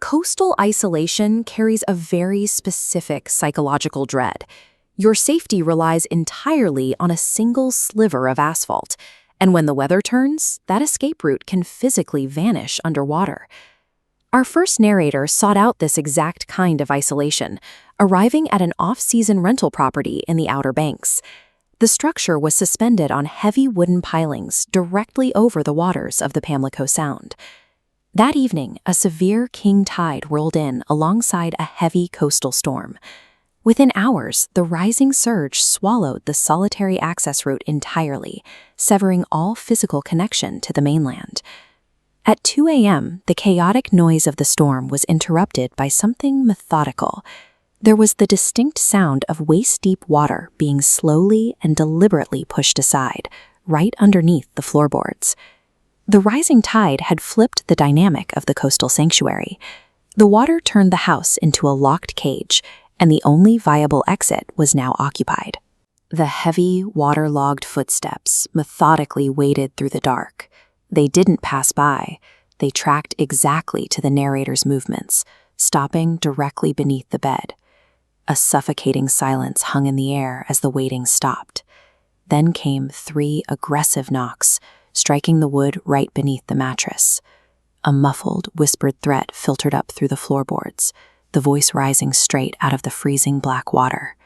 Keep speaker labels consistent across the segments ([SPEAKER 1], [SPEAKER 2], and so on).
[SPEAKER 1] Coastal isolation carries a very specific psychological dread. Your safety relies entirely on a single sliver of asphalt, and when the weather turns, that escape route can physically vanish underwater. Our first narrator sought out this exact kind of isolation, arriving at an off-season rental property in the Outer Banks. The structure was suspended on heavy wooden pilings directly over the waters of the Pamlico Sound. That evening, a severe king tide rolled in alongside a heavy coastal storm. Within hours, the rising surge swallowed the solitary access route entirely, severing all physical connection to the mainland. At 2 a.m., the chaotic noise of the storm was interrupted by something methodical. There was the distinct sound of waist-deep water being slowly and deliberately pushed aside, right underneath the floorboards. The rising tide had flipped the dynamic of the coastal sanctuary. The water turned the house into a locked cage, and the only viable exit was now occupied. The heavy, waterlogged footsteps methodically waded through the dark. They didn't pass by. They tracked exactly to the narrator's movements, stopping directly beneath the bed. A suffocating silence hung in the air as the wading stopped. Then came 3 aggressive knocks, striking the wood right beneath the mattress. A muffled, whispered threat filtered up through the floorboards, the voice rising straight out of the freezing black water.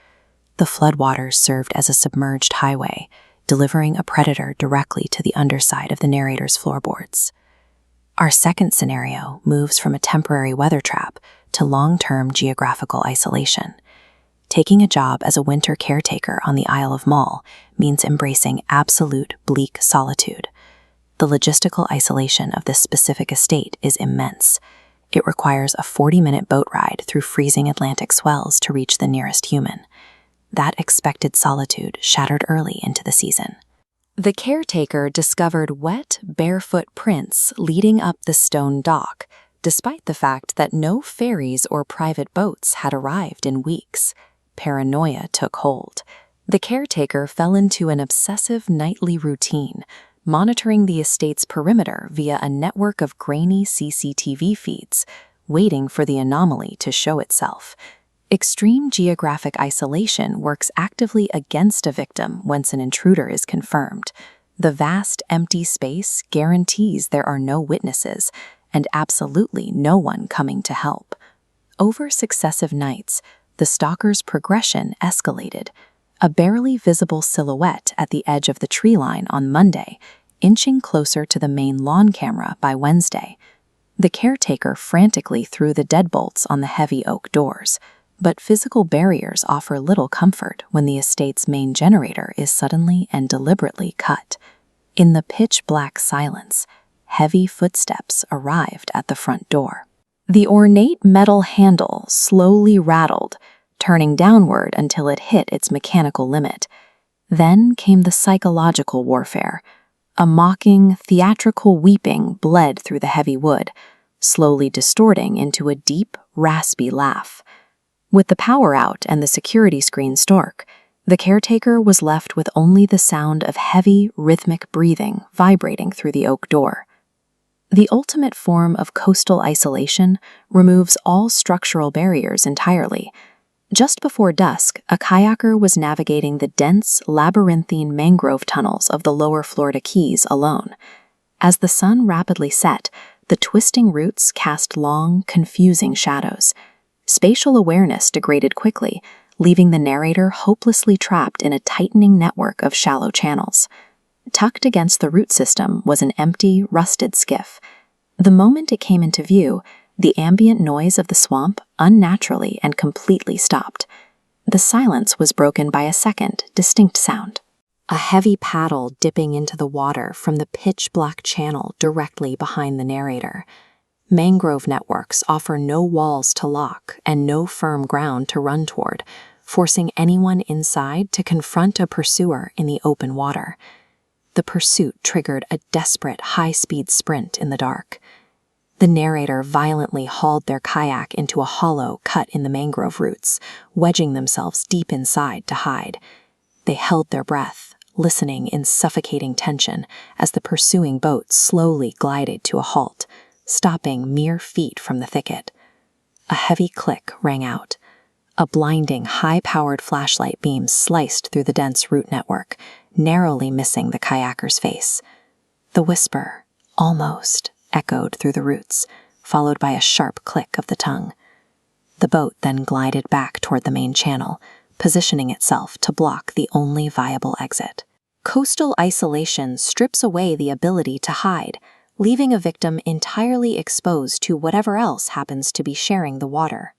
[SPEAKER 1] The floodwaters served as a submerged highway, delivering a predator directly to the underside of the narrator's floorboards. Our second scenario moves from a temporary weather trap to long-term geographical isolation. Taking a job as a winter caretaker on the Isle of Mull means embracing absolute bleak solitude. The logistical isolation of this specific estate is immense. It requires a 40-minute boat ride through freezing Atlantic swells to reach the nearest human. That expected solitude shattered early into the season. The caretaker discovered wet, barefoot prints leading up the stone dock, despite the fact that no ferries or private boats had arrived in weeks. Paranoia took hold. The caretaker fell into an obsessive nightly routine, monitoring the estate's perimeter via a network of grainy CCTV feeds, waiting for the anomaly to show itself. Extreme geographic isolation works actively against a victim once an intruder is confirmed. The vast, empty space guarantees there are no witnesses, and absolutely no one coming to help. Over successive nights, the stalker's progression escalated. A barely visible silhouette at the edge of the tree line on Monday, inching closer to the main lawn camera by Wednesday. The caretaker frantically threw the deadbolts on the heavy oak doors, but physical barriers offer little comfort when the estate's main generator is suddenly and deliberately cut. In the pitch-black silence, heavy footsteps arrived at the front door. The ornate metal handle slowly rattled, turning downward until it hit its mechanical limit. Then came the psychological warfare. A mocking, theatrical weeping bled through the heavy wood, slowly distorting into a deep, raspy laugh. With the power out and the security screen dark, the caretaker was left with only the sound of heavy, rhythmic breathing vibrating through the oak door. The ultimate form of coastal isolation removes all structural barriers entirely. Just before dusk, a kayaker was navigating the dense, labyrinthine mangrove tunnels of the lower Florida Keys alone. As the sun rapidly set, the twisting roots cast long, confusing shadows. Spatial awareness degraded quickly, leaving the narrator hopelessly trapped in a tightening network of shallow channels. Tucked against the root system was an empty, rusted skiff. The moment it came into view, the ambient noise of the swamp unnaturally and completely stopped. The silence was broken by a second, distinct sound. A heavy paddle dipping into the water from the pitch-black channel directly behind the narrator. Mangrove networks offer no walls to lock and no firm ground to run toward, forcing anyone inside to confront a pursuer in the open water. The pursuit triggered a desperate, high-speed sprint in the dark. The narrator violently hauled their kayak into a hollow cut in the mangrove roots, wedging themselves deep inside to hide. They held their breath, listening in suffocating tension as the pursuing boat slowly glided to a halt, stopping mere feet from the thicket. A heavy click rang out. A blinding, high-powered flashlight beam sliced through the dense root network, narrowly missing the kayaker's face. The whisper, almost, echoed through the roots, followed by a sharp click of the tongue. The boat then glided back toward the main channel, positioning itself to block the only viable exit. Coastal isolation strips away the ability to hide, leaving a victim entirely exposed to whatever else happens to be sharing the water.